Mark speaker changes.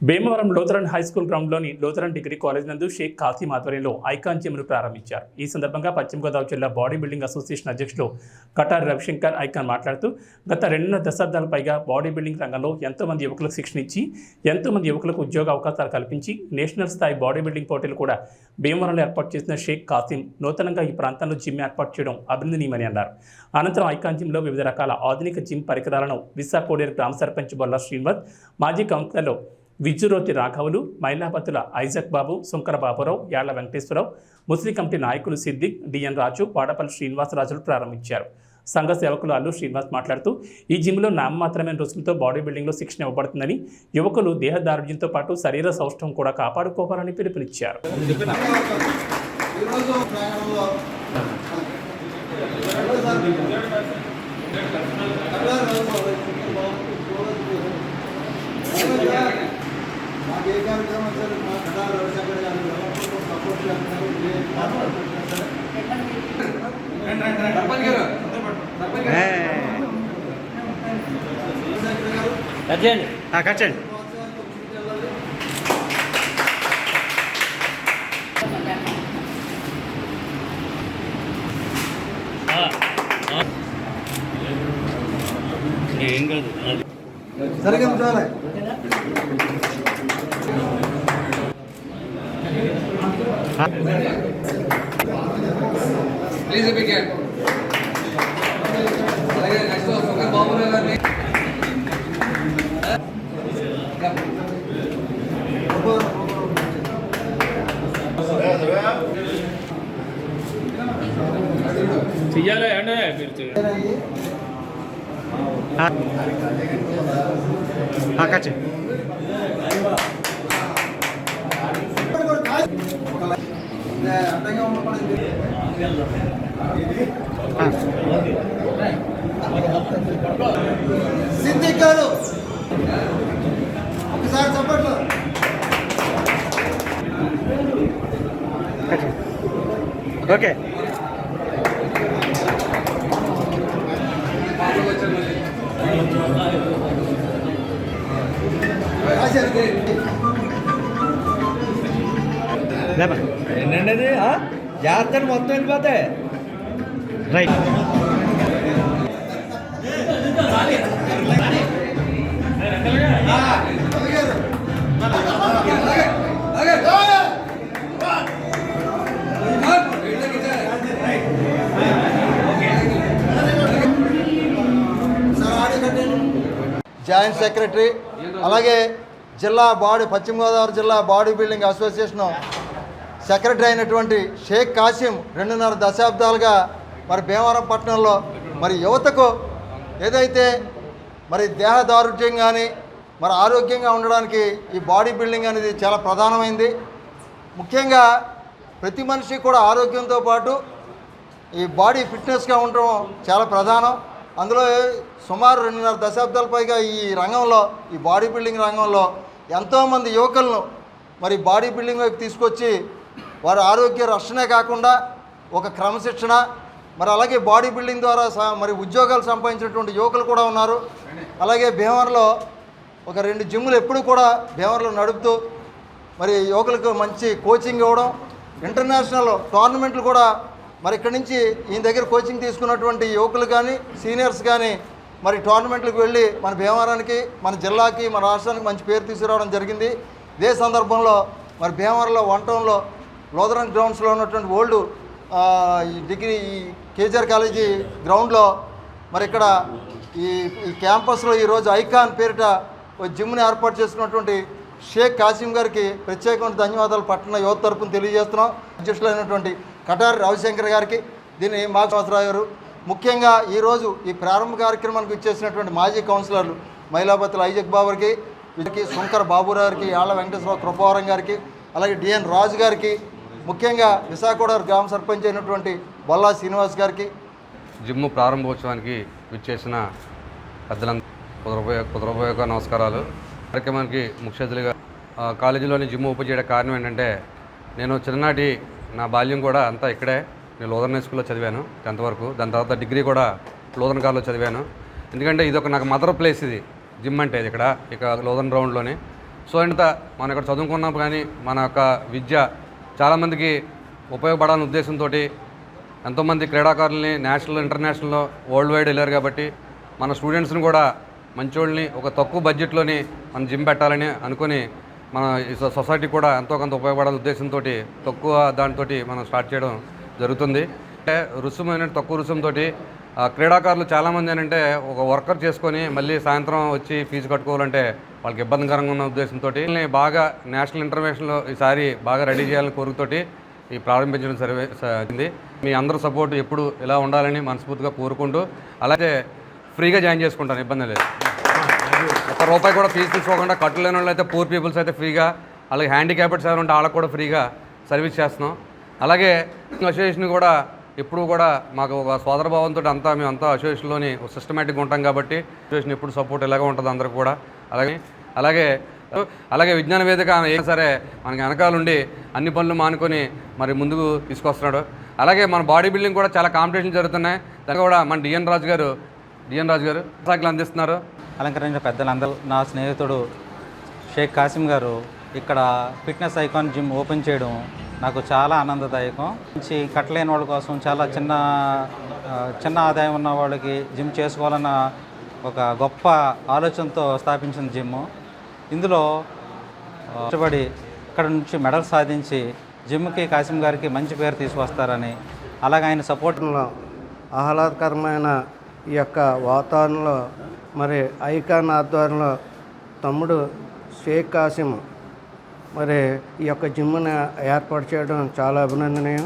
Speaker 1: Bhimavaram Lutheran high school గ్రౌండ్లోని Lutheran degree college నందు షేక్ కాసిం ఆధ్వర్యంలో ఐకాన్ జిమ్ను ప్రారంభించారు. ఈ సందర్భంగా పశ్చిమ గోదావరి జిల్లా బాడీ బిల్డింగ్ అసోసియేషన్ అధ్యక్షులు కటారి రవిశంకర్ ఐకాన్ మాట్లాడుతూ గత 2.5 దశాబ్దాల పైగా బాడీ బిల్డింగ్ రంగంలో ఎంతోమంది యువకులకు శిక్షణ ఇచ్చి ఎంతోమంది యువకులకు ఉద్యోగ అవకాశాలు కల్పించి నేషనల్ స్థాయి బాడీ బిల్డింగ్ పోటీలు కూడా భీమవరంలో ఏర్పాటు చేసిన షేక్ కాసిం నూతనంగా ఈ ప్రాంతంలో జిమ్ ఏర్పాటు చేయడం అభినందనీయమని అన్నారు. అనంతరం ఐకాన్ జిమ్లో వివిధ రకాల ఆధునిక జిమ్ పరికరాలను విశాఖోడేరు గ్రామ సర్పంచ్ బొల్లా శ్రీనివాస్, మాజీ కౌన్సిలర్లు విజ్జురోతి రాఘవులు, మైలాపతుల ఐజక్ బాబు, సుంకర బాబురావు, యాళ్ల వెంకటేశ్వరరావు, ముస్లిం కమిటీ నాయకులు సిద్దిక్, డిఎన్ రాజు, వాడపల్లి శ్రీనివాసరాజులు ప్రారంభించారు. సంఘ సేవకులు అల్లు శ్రీనివాస్ మాట్లాడుతూ ఈ జిమ్లో నామమాత్రమైన రుసుముతో బాడీ బిల్డింగ్లో శిక్షణ ఇవ్వబడుతుందని, యువకులు దేహదారుఢ్యంతో పాటు శరీర సౌష్ఠవం కూడా కాపాడుకోవాలని పిలుపునిచ్చారు.
Speaker 2: ఏం కాదు
Speaker 3: సరిగ్గా ఉండాలి.
Speaker 4: Please begin. అలాగే నెక్స్ట్ సుంకర బాబురావు గారిని
Speaker 1: చెయ్యాలి అంటే మీరు చేయాలి.
Speaker 3: సిద్దిక్ గారు ఒకసారి చెప్పట్లు.
Speaker 2: ఓకే
Speaker 3: ఏంటండి అది జాగ్రత్త మొత్తం వెళ్ళిపోతాయి.
Speaker 2: రైట్
Speaker 3: జాయింట్ సెక్రటరీ, అలాగే పశ్చిమ గోదావరి జిల్లా బాడీ బిల్డింగ్ అసోసియేషన్ సెక్రటరీ అయినటువంటి షేక్ కాసిం 2.5 దశాబ్దాలుగా మరి భీమవరం పట్టణంలో మరి యువతకు ఏదైతే మరి దేహదారుఢ్యం కానీ మరి ఆరోగ్యంగా ఉండడానికి ఈ బాడీ బిల్డింగ్ అనేది చాలా ప్రధానమైంది. ముఖ్యంగా ప్రతి మనిషి కూడా ఆరోగ్యంతో పాటు ఈ బాడీ ఫిట్నెస్గా ఉండడం చాలా ప్రధానం. అందులో సుమారు 2.5 దశాబ్దాల పైగా ఈ రంగంలో, ఈ బాడీ బిల్డింగ్ రంగంలో ఎంతోమంది యువకులను మరి బాడీ బిల్డింగ్ వైపు తీసుకొచ్చి వారి ఆరోగ్య రక్షణే కాకుండా ఒక క్రమశిక్షణ, మరి అలాగే బాడీ బిల్డింగ్ ద్వారా మరి ఉద్యోగాలు సంపాదించినటువంటి యువకులు కూడా ఉన్నారు. అలాగే భీమవరంలో ఒక 2 జిమ్లు ఎప్పుడు కూడా భీమవరంలో నడుపుతూ మరి యువకులకు మంచి కోచింగ్ ఇవ్వడం, ఇంటర్నేషనల్ టోర్నమెంట్లు కూడా మరి ఇక్కడి నుంచి ఈయన దగ్గర కోచింగ్ తీసుకున్నటువంటి యువకులు కానీ సీనియర్స్ కానీ మరి టోర్నమెంట్లకు వెళ్ళి మన భీమవరానికి, మన జిల్లాకి, మన రాష్ట్రానికి మంచి పేరు తీసుకురావడం జరిగింది. ఇదే సందర్భంలో మరి భీమవరంలో వన్టౌన్లో లూథరన్ గ్రౌండ్స్లో ఉన్నటువంటి ఓల్డ్ డిగ్రీ కేజీఆర్ కాలేజీ గ్రౌండ్లో మరి ఇక్కడ ఈ క్యాంపస్లో ఈరోజు ఐకాన్ పేరిట జిమ్ని ఏర్పాటు చేసుకున్నటువంటి షేక్ కాసిం గారికి ప్రత్యేకమైన ధన్యవాదాలు పట్టణ యువత తరపున తెలియజేస్తున్నాం. అధ్యక్షులైనటువంటి కటారి రవిశంకర్ గారికి, దీన్ని మాధవరావు గారు, ముఖ్యంగా ఈరోజు ఈ ప్రారంభ కార్యక్రమానికి ఇచ్చేసినటువంటి మాజీ కౌన్సిలర్లు మైలాపతుల ఐజక్ బాబు గారికి, సుంకర బాబురావు గారికి, యాళ్ల వెంకటేశ్వరరావు, కృపావరం గారికి, అలాగే డిఎన్ రాజు గారికి, ముఖ్యంగా విశాఖోడేరు గ్రామ సర్పంచ్ అయినటువంటి బొల్లా శ్రీనివాస్ గారికి.
Speaker 4: జిమ్ ప్రారంభోత్సవానికి విచ్చేసిన పెద్దలందరూ హృదయపూర్వక నమస్కారాలు. కార్యక్రమానికి ముఖ్య అతిథిగా కాలేజీలోని జిమ్ ఓపెన్ చేయడానికి కారణం ఏంటంటే, నేను చిన్ననాటి నా బాల్యం కూడా అంతా ఇక్కడే. నేను లూథరన్ స్కూల్లో చదివాను 10th వరకు. దాని తర్వాత డిగ్రీ కూడా లూథరన్ కాలేజ్లో చదివాను. ఎందుకంటే ఇది ఒక నాకు మదర్ ప్లేస్, ఇది జిమ్ అంటే ఇది ఇక్కడ లూథరన్ గ్రౌండ్లోని. సో ఇంత మనం ఇక్కడ చదువుకున్నప్పుడు కానీ మన యొక్క విద్య చాలామందికి ఉపయోగపడాలనే ఉద్దేశంతో ఎంతోమంది క్రీడాకారుల్ని నేషనల్ ఇంటర్నేషనల్లో వరల్డ్ వైడ్ వెళ్ళారు కాబట్టి మన స్టూడెంట్స్ని కూడా మంచోళ్ళని ఒక తక్కువ బడ్జెట్లోని మనం జిమ్ పెట్టాలని అనుకుని మన ఈ సొసైటీ కూడా ఎంతో కొంత ఉపయోగపడాలనే ఉద్దేశంతో తక్కువ దానితో మనం స్టార్ట్ చేయడం జరుగుతుంది. రుసుము ఏంటంటే తక్కువ రుసుముతో క్రీడాకారులు చాలామంది ఏంటంటే ఒక వర్కర్ చేసుకొని మళ్ళీ సాయంత్రం వచ్చి ఫీజు కట్టుకోవాలంటే వాళ్ళకి ఇబ్బందికరంగా ఉన్న ఉద్దేశంతో బాగా నేషనల్ ఇంటర్నేషనల్ ఈసారి బాగా రెడీ చేయాలని కోరికతోటి ఈ ప్రారంభించడం సరిపోయింది. మీ అందరూ సపోర్ట్ ఎప్పుడు ఇలా ఉండాలని మనస్ఫూర్తిగా కోరుకుంటూ అలాగే ఫ్రీగా జాయిన్ చేసుకుంటాను, ఇబ్బంది లేదు. ₹1 కూడా ఫీజు తీసుకోకుండా కట్టలేని వాళ్ళు అయితే పూర్ పీపుల్స్ అయితే ఫ్రీగా, అలాగే హ్యాండిక్యాప్డ్స్ ఎవరు ఉంటే వాళ్ళకి కూడా ఫ్రీగా సర్వీస్ చేస్తున్నాం. అలాగే అసోసియేషన్ కూడా ఎప్పుడు కూడా మాకు ఒక సోదరభావంతో మేమంతా అసోసియేషన్లోని సిస్టమేటిక్గా ఉంటాం కాబట్టి అసోసియేషన్ ఎప్పుడు సపోర్ట్ ఇలాగే ఉంటుంది అందరికి కూడా. అలాగే విజ్ఞాన వేదిక ఏం సరే మనకి వెనకాలండి అన్ని పనులు మానుకొని మరి ముందుకు తీసుకొస్తున్నాడు. అలాగే మన బాడీ బిల్డింగ్ కూడా చాలా కాంపిటీషన్ జరుగుతున్నాయి. దానికి కూడా మన డిఎన్ రాజు గారు సైకిల్ అందిస్తున్నారు.
Speaker 5: అలంకరించిన పెద్దలందరూ, నా స్నేహితుడు షేక్ కాసిం గారు ఇక్కడ ఫిట్నెస్ ఐకాన్ జిమ్ ఓపెన్ చేయడం నాకు చాలా ఆనందదాయకం. మంచి కట్టలేని వాళ్ళ కోసం చాలా చిన్న ఆదాయం ఉన్న వాళ్ళకి జిమ్ చేసుకోవాలన్న ఒక గొప్ప ఆలోచనతో స్థాపించిన జిమ్. ఇందులో కష్టపడి ఇక్కడ నుంచి మెడల్ సాధించి జిమ్కి కాసిం గారికి మంచి పేరు తీసుకొస్తారని, అలాగే ఆయన సపోర్ట్లో
Speaker 6: ఆహ్లాదకరమైన ఈ యొక్క వాతావరణంలో మరి ఐకాన్ ఆధ్వర్యంలో తమ్ముడు షేక్ కాసిం మరి ఈ యొక్క జిమ్ని ఏర్పాటు చేయడం చాలా అభినందనీయం.